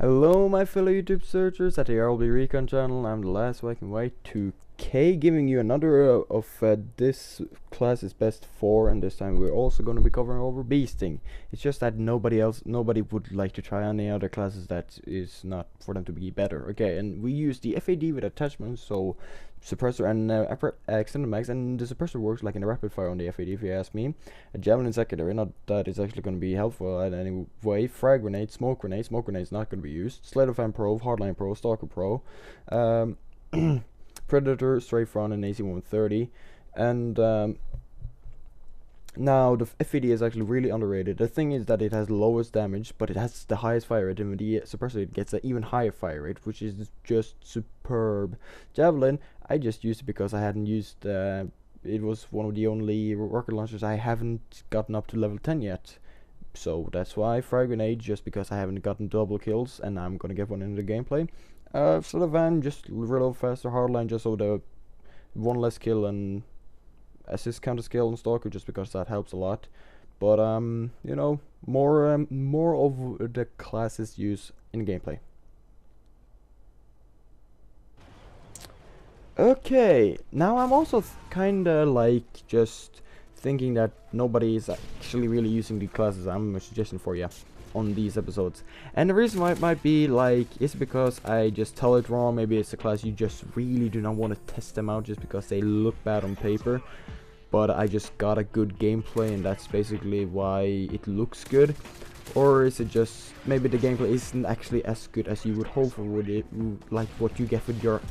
Hello my fellow YouTube searchers at the RLB Recon channel. I'm the last Viking White 2K, giving you another of this class's best 4, and this time we're also going to be covering over beasting. It's just that nobody would like to try any other classes that is not for them to be better. Okay, and we use the FAD with attachments, so suppressor and extended mags, and the suppressor works like in a rapid fire on the FAD if you ask me. A javelin secondary, not that is actually going to be helpful in any way. Frag grenade, smoke grenade is not going to be used. Sleight of hand pro, hardline pro, stalker pro, predator, strafe run, and AC 130. And now the FAD is actually really underrated. The thing is that it has the lowest damage, but it has the highest fire rate, and with the suppressor it gets an even higher fire rate, which is just superb. Javelin, I just used it because I hadn't used it was one of the only rocket launchers I haven't gotten up to level 10 yet, so that's why. Frag grenade, just because I haven't gotten double kills and I'm gonna get one in the gameplay. Sleight of hand, just reload faster. Hardline, just so the one less kill and assist counter skill, and stalker just because that helps a lot. But you know, more of the classes use in gameplay. Okay, now I'm also kinda like just thinking that nobody is actually really using the classes I'm suggesting for you on these episodes, and the reason why it might be like is because I just tell it wrong. Maybe it's a class you just really do not want to test them out just because they look bad on paper, but I just got a good gameplay and that's basically why it looks good. Or is it just maybe the gameplay isn't actually as good as you would hope for, with it, like what you get with your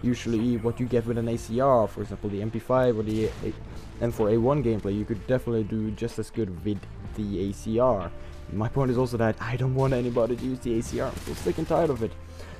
usually what you get with an ACR, for example the MP5 or the M4A1 gameplay. You could definitely do just as good with the ACR. My point is also that I don't want anybody to use the ACR. I'm so sick and tired of it.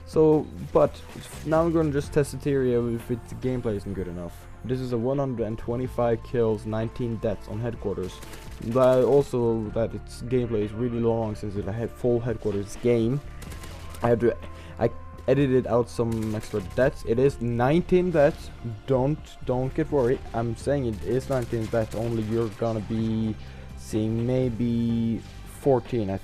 So, but now I'm gonna just test the theory of if the gameplay isn't good enough. This is a 125 kills, 19 deaths on headquarters. Also that its gameplay is really long since it's a full headquarters game. I edited out some extra deaths. It is 19 deaths. Don't get worried. I'm saying it is 19 deaths. Only you're gonna be seeing maybe 14. I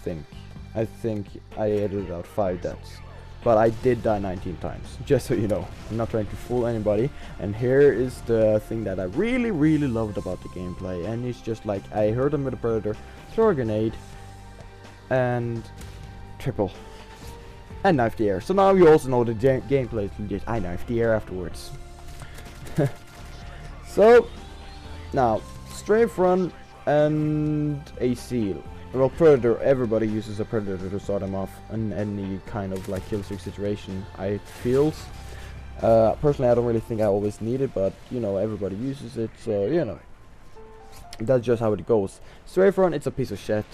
think I edited out 5 deaths, but I did die 19 times. Just so you know, I'm not trying to fool anybody. And here is the thing that I really loved about the gameplay, and it's just like I heard him with a predator, throw a grenade, and triple. And knife the air. So now you also know the gameplay is legit. I knife the air afterwards. So now strafe run and AC. Well, predator. Everybody uses a predator to start them off in any kind of like kill streak situation, I feels. Personally, I don't really think I always need it, but you know, everybody uses it, so you know, that's just how it goes. Strafe run, it's a piece of shit.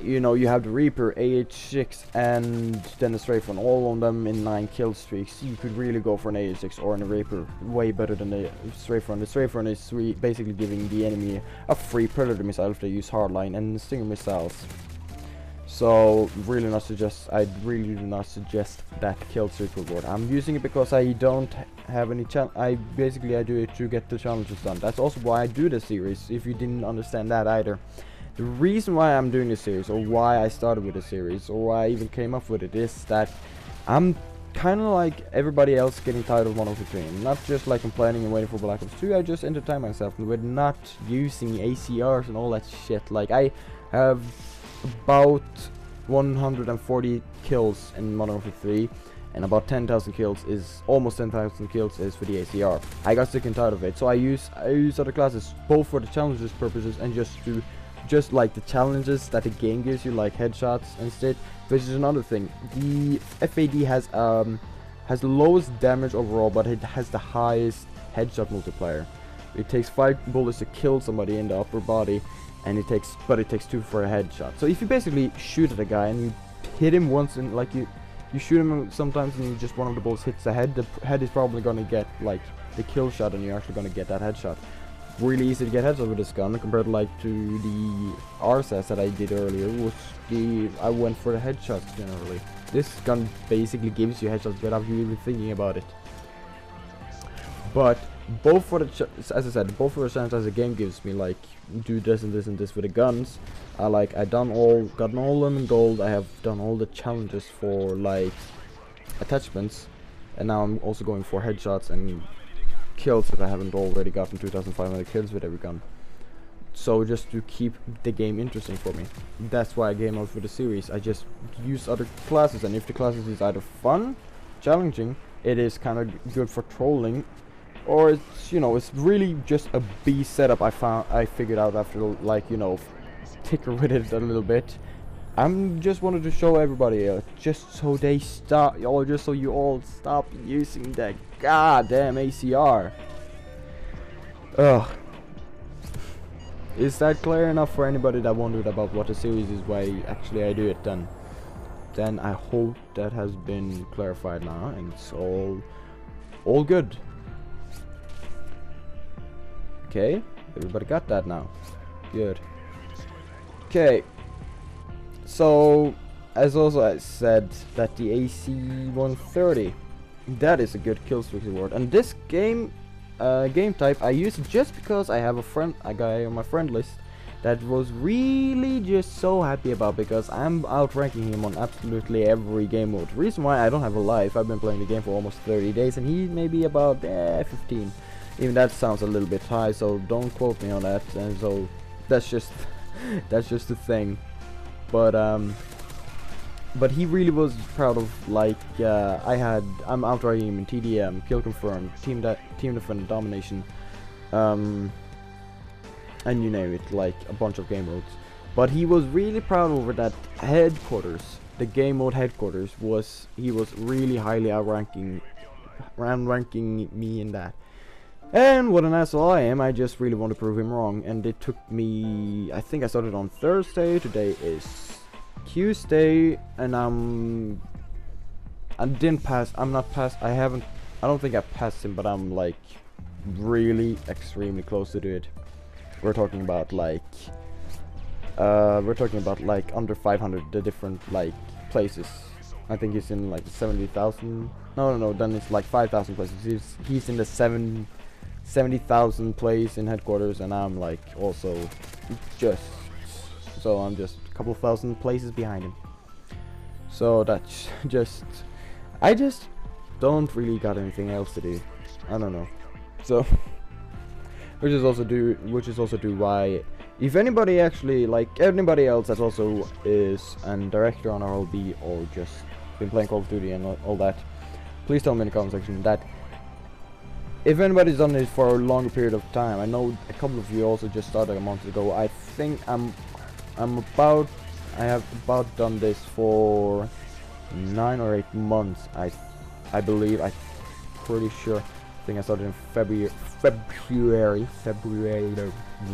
You know, you have the Reaper, AH6, and then the strafe run, all on them in 9 kill streaks. You could really go for an AH6 or a Reaper way better than the strafe run. The strafe run is basically giving the enemy a free predator missile if they use hardline and stinger missiles. So really not suggest. I really do not suggest that kill streak reward. I'm using it because I don't have any I do it to get the challenges done. That's also why I do the series, if you didn't understand that either. The reason why I'm doing this series, or why I started with this series, or why I even came up with it, is that I'm kind of like everybody else getting tired of Modern Warfare 3. I'm not just like complaining and waiting for Black Ops 2, I just entertain myself with not using ACRs and all that shit. Like, I have about 140 kills in Modern Warfare 3, and about 10,000 kills is, almost 10,000 kills is for the ACR. I got sick and tired of it, so I use other classes, both for the challenges purposes and just like the challenges that the game gives you, like headshots instead. Which is another thing. The FAD has the lowest damage overall, but it has the highest headshot multiplier. It takes 5 bullets to kill somebody in the upper body, and it takes 2 for a headshot. So if you basically shoot at a guy and you hit him once, and like you shoot him sometimes and just one of the bullets hits the head is probably gonna get like the kill shot, and you're actually gonna get that headshot. Really easy to get headshots with this gun compared to the RSS that I did earlier, which I went for the headshots generally. This gun basically gives you headshots without you even thinking about it. But both for the as I said, both for the chance as the game gives me, like do this and this and this with the guns. I gotten all them in gold. I have done all the challenges for like attachments, and now I'm also going for headshots and kills that I haven't already gotten 2,500 kills with every gun. So just to keep the game interesting for me, that's why I game out for the series. I just use other classes, and if the classes is either fun, challenging, it is kind of good for trolling, or it's, you know, it's really just a B setup. I figured out after, like, you know, tinker with it a little bit. I'm just wanted to show everybody, just so they stop, or just so you all stop using that goddamn ACR. Ugh. Is that clear enough for anybody that wondered about what the series is, why actually I do it? Then I hope that has been clarified now, and it's all good. Okay, everybody got that now. Good. Okay. So, as also I said, that the AC-130, that is a good kill streak reward, and this game type I use it just because I have a guy on my friend list that was really just so happy about, because I'm outranking him on absolutely every game mode. Reason why I don't have a life, I've been playing the game for almost 30 days and he maybe about 15. Even that sounds a little bit high, so don't quote me on that. And so that's just that's just the thing. But he really was proud of, like, I'm outranking him in TDM, kill confirmed, team defender, domination, and you name it, like a bunch of game modes. But he was really proud over that headquarters, the game mode headquarters, he was really highly ranking me in that. And what an asshole I am, I just really want to prove him wrong. And it took me, I think I started on Thursday, today is Tuesday, and I didn't pass, I don't think I passed him, but I'm like really extremely close to do it. We're talking about like under 500, the different like places. I think he's in like 70,000. No, then it's like 5,000 places. He's in the 70,000 place in headquarters, and I'm like also I'm just a couple of thousand places behind him. So that's just, I just don't really got anything else to do. I don't know. So which is also why, if anybody actually, like anybody else that also is a director on RLB or just been playing Call of Duty and all that, please tell me in the comment section that if anybody's done this for a longer period of time. I know a couple of you also just started a month ago. I think I have about done this for 9 or 8 months. I believe, I'm pretty sure. I think I started in February.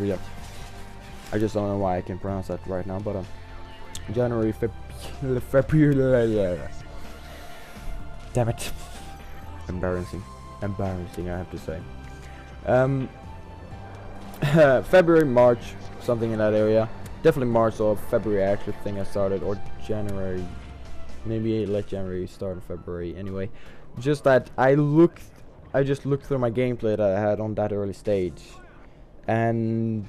Yeah. I just don't know why I can pronounce that right now, but January, February. Damn it! Embarrassing, I have to say. February, March, something in that area. Definitely March or February. I actually think I started, or January. Maybe late January, start of February. Anyway, just that I just looked through my gameplay that I had on that early stage, and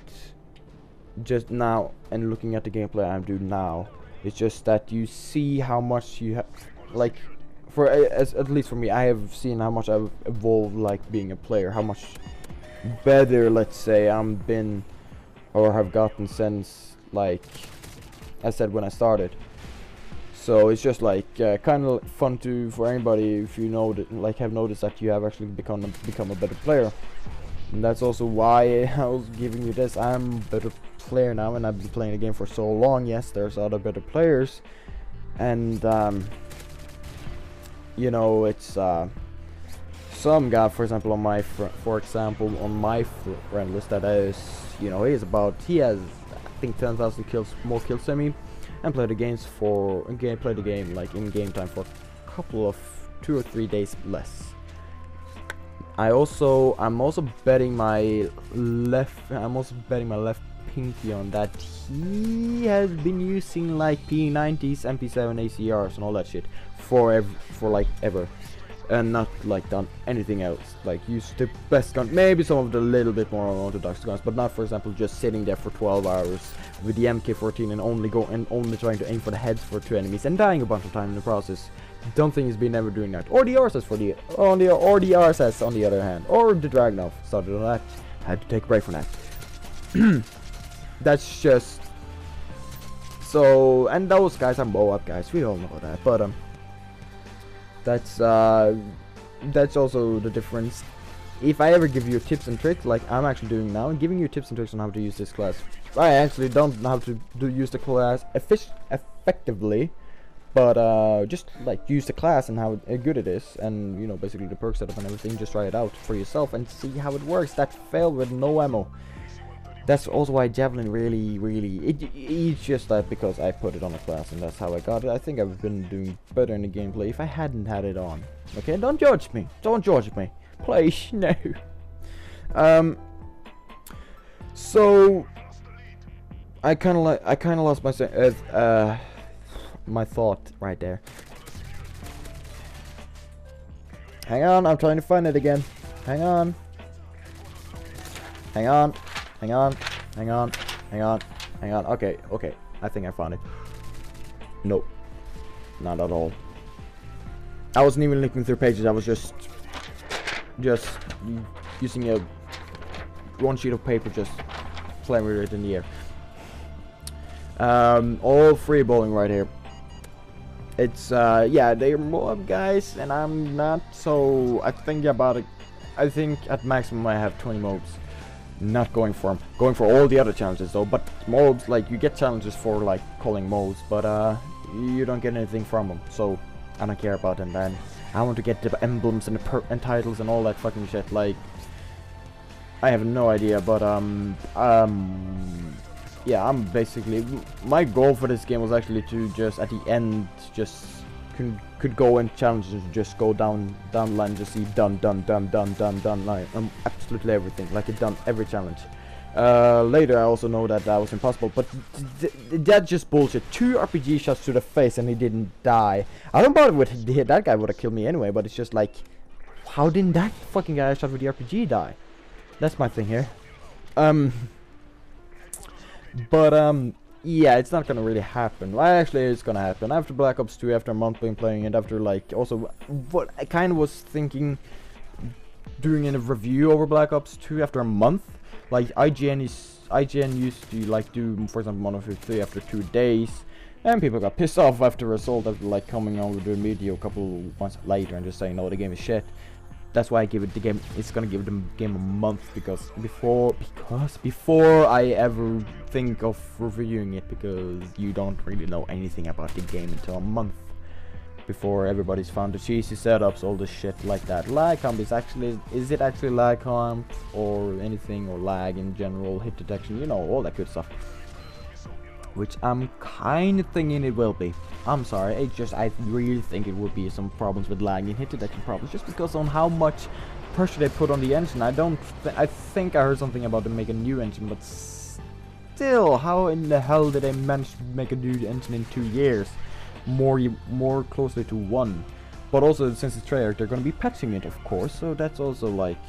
just now, and looking at the gameplay I'm doing now, it's just that you see how much you have, like, at least for me, I have seen how much I've evolved, like being a player, how much better, let's say, I'm been or have gotten since, like I said, when I started. So it's just like kind of fun for anybody if you know that, like, have noticed that you have actually become a better player. And that's also why I was giving you this. I'm a better player now, and I've been playing the game for so long. Yes, there's other better players, and you know, it's some guy, for example, on my friend list that is, you know, he has I think 10,000 more kills than me, and play the game like in game time for a couple of 2 or 3 days less. I'm also betting my left pinky on that he has been using like P90s, MP7 ACRs and all that shit for like ever. and not like done anything else. Like use the best gun, maybe some of the little bit more orthodox guns, but not, for example, just sitting there for 12 hours with the MK14 and only trying to aim for the heads for 2 enemies and dying a bunch of time in the process. Don't think he's been ever doing that. Or the RSS or the RSS on the other hand, or the Dragunov started on that. Had to take a break from that. That's just so, and those guys are MOAB guys. We all know that, but that's also the difference. If I ever give you tips and tricks, like I'm actually doing now, and giving you tips and tricks on how to use this class, I actually don't know how to use the class effectively, but just like use the class and how good it is, and you know, basically the perk setup and everything. Just try it out for yourself and see how it works. That failed with no ammo. That's also why Javelin it's just that because I put it on a class and that's how I got it. I think I've been doing better in the gameplay if I hadn't had it on. Okay, don't judge me. Don't judge me. Please, no. So I kind of lost my thought right there. Hang on, I'm trying to find it again. Hang on. Hang on. Hang on, hang on, hang on, hang on. Okay, I think I found it. Nope, not at all. I wasn't even looking through pages. I was just using one sheet of paper, just flaring it in the air. All free bowling right here. It's yeah, they're MOAB guys, and I'm not. So I think about it. I think at maximum I have 20 mobs. Not going for them, going for all the other challenges though. But mobs, like, you get challenges for like calling mobs, but you don't get anything from them, so I don't care about them. Then I want to get the emblems and the and titles and all that fucking shit. Like, I have no idea, but yeah, I'm basically, my goal for this game was actually to just at the end just could go in challenges and just go down the line, just see done like absolutely everything, like it done every challenge. Later I also know that was impossible, but that's just bullshit. 2 RPG shots to the face and he didn't die. I don't bother with that guy would have killed me anyway, but it's just like, how didn't that fucking guy I shot with the RPG die? That's my thing here. Yeah, it's not gonna really happen. Well, actually, it's gonna happen after Black Ops 2, after a month been playing it, after like also what I kind of was thinking doing in a review over Black Ops 2 after a month. Like IGN used to like do, for example, Modern Warfare 3 after 2 days, and people got pissed off after the result, after like coming on with the media a couple months later and just saying no, the game is shit. That's why I give it the game. It's gonna give the game a month, because before I ever think of reviewing it, because you don't really know anything about the game until a month before everybody's found the cheesy setups, all the shit like that. Lag comp is it actually lag comp or anything, or lag in general, hit detection, you know, all that good stuff. Which I'm kind of thinking it will be. I'm sorry, I really think it would be some problems with lag and hit detection problems, just because on how much pressure they put on the engine. I think I heard something about them making a new engine, but still, how in the hell did they manage to make a new engine in 2 years? More closely to 1. But also, since it's trailer, they're gonna be patching it, of course, so that's also like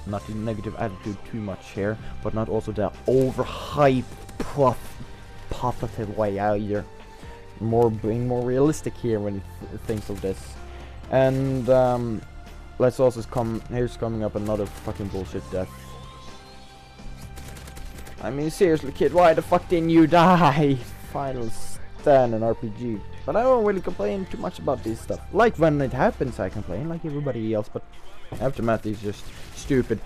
not the negative attitude too much here, but not also the overhyped positive way either. Being more realistic here when it thinks of this. And let's also here's coming up another fucking bullshit death. I mean, seriously, kid, why the fuck didn't you die? Final stand an RPG. But I don't really complain too much about this stuff. Like when it happens I complain like everybody else, but Aftermath is just stupid.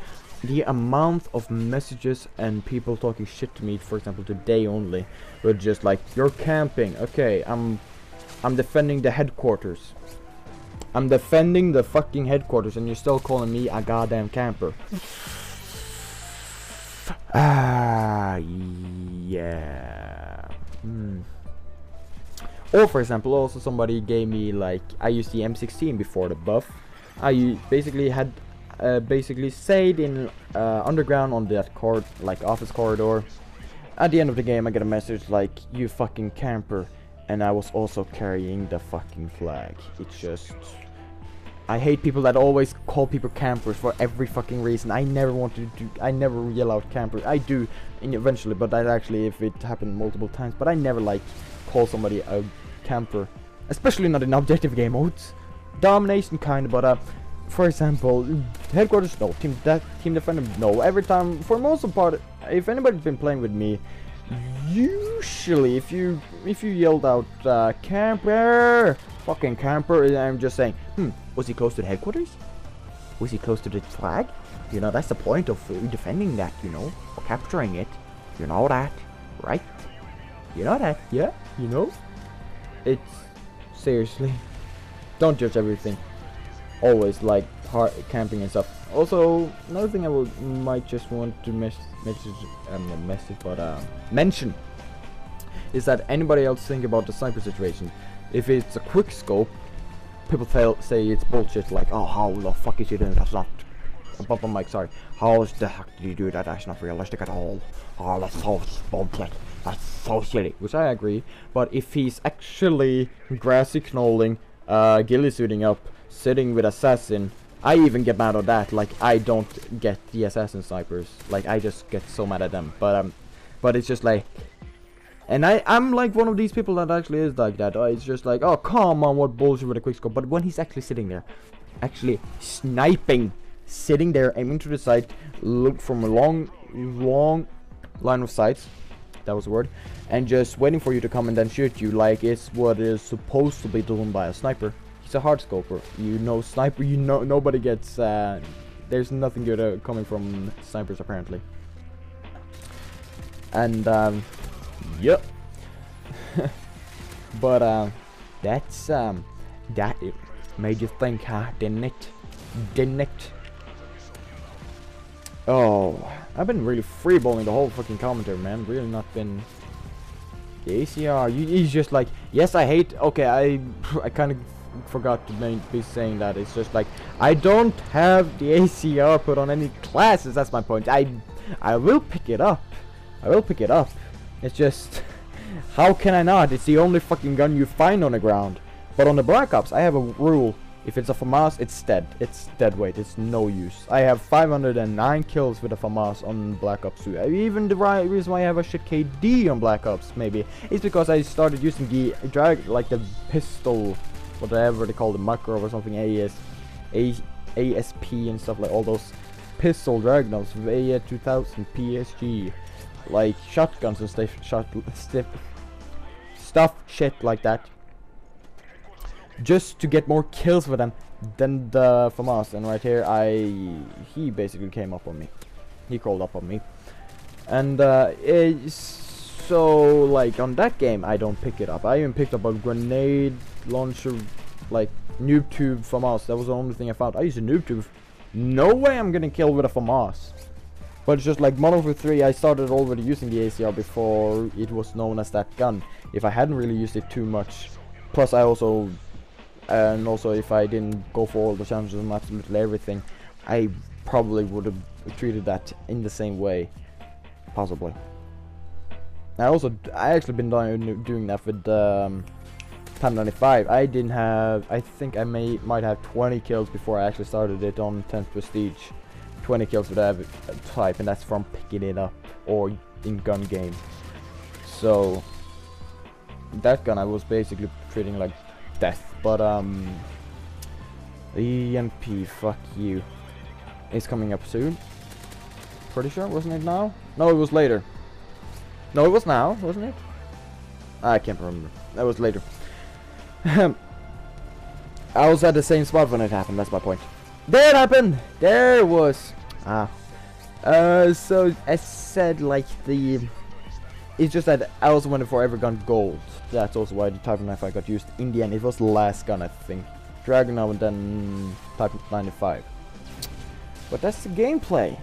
The amount of messages and people talking shit to me, for example today only, were just like, you're camping. Okay, I'm defending the headquarters. I'm defending the fucking headquarters and you're still calling me a goddamn camper. Yeah. Or for example, also somebody gave me, like, I used the M16 before the buff. I basically had stayed in underground on that office corridor. At the end of the game I get a message like, you fucking camper, and I was also carrying the fucking flag. It's just, I hate people that always call people campers for every fucking reason. I never want to do. I never yell out camper. I do eventually, but that actually if it happened multiple times. But I never like call somebody a camper, especially not in objective game modes. Domination kind of, but for example, headquarters no, team defender no. Every time, for most of the part, if anybody's been playing with me, usually if you yelled out camper, fucking camper, I'm just saying, was he close to the headquarters? Was he close to the flag? You know, that's the point of defending that, you know, or capturing it. You know that, right? You know that, yeah? You know? It's seriously, don't judge everything. Always like hard camping and stuff. Also, another thing I might just want to mention is that anybody else think about the sniper situation. If it's a quick scope, people say it's bullshit. Like, oh, how the fuck is you doing? That's not. I'm like, sorry. How the heck did you do that? That's not realistic at all. Oh, that's so bullshit. That's so silly. Which I agree. But if he's actually grassy knolling, ghillie suiting up, sitting with assassin, I even get mad at that. Like, I don't get the assassin snipers. Like, I just get so mad at them. But it's just like, and I'm like one of these people that actually is like that. It's just like, oh come on, what bullshit with a quick scope. But when he's actually sitting there, actually sniping, sitting there aiming to the side, look from a long line of sight, that was the word, and just waiting for you to come and then shoot you, like it's what is supposed to be done by a sniper. He's a hard scoper, you know. Sniper, you know, nobody gets there's nothing good coming from snipers apparently. And yep. But that's that it made you think, huh? Didn't it? Oh, I've been really freeballing the whole fucking commentary, man. Really not been. The ACR, he's just like, yes, I hate. Okay, I kind of forgot to be saying that. It's just like, I don't have the ACR put on any classes. That's my point. I will pick it up. It's just, how can I not? It's the only fucking gun you find on the ground. But on the Black Ops, I have a rule. If it's a FAMAS, it's dead. It's dead weight. It's no use. I have 509 kills with a FAMAS on Black Ops 2. Even the reason why I have a shit KD on Black Ops, maybe, is because I started using the like the pistol, whatever they call the macro or something, ASP and stuff, like all those pistol Dragunov with A2000 PSG, like shotguns and stuff shit like that, just to get more kills with them than the FAMAS. And right here, he basically came up on me. He crawled up on me, and so like on that game, I don't pick it up. I even picked up a grenade launcher, like noob tube FAMAS. That was the only thing I found. I used a noob tube. No way I'm getting killed with a FAMAS. But it's just like MW3, I started already using the ACR before it was known as that gun. If I hadn't really used it too much, plus I also, and also if I didn't go for all the challenges and absolutely everything, I probably would have treated that in the same way, possibly. I actually been doing that with Time 95. I didn't have, I think I might have 20 kills before I actually started it on 10th Prestige. 20 kills with that type, and that's from picking it up or in gun game. So that gun I was basically treating like death. But EMP, fuck you. It's coming up soon. Pretty sure, wasn't it now? No, it was later. No, it was now, wasn't it? I can't remember. That was later. I was at the same spot when it happened, that's my point. There it happened! There it was! So I said, like, it's just that I also went for every gun gold. That's also why the Type 95 got used in the end. It was the last gun, I think. Dragunov and then Type 95. But that's the gameplay.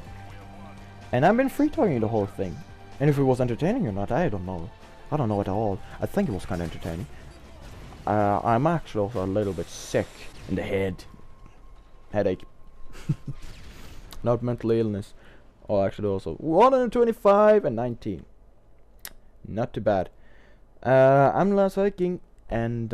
And I've been free talking the whole thing. And if it was entertaining or not, I don't know. I don't know at all. I think it was kind of entertaining. I'm actually also a little bit sick in the head. Headache. Not mental illness. Oh, actually also 125 and 19. Not too bad. I'm Last Viking, and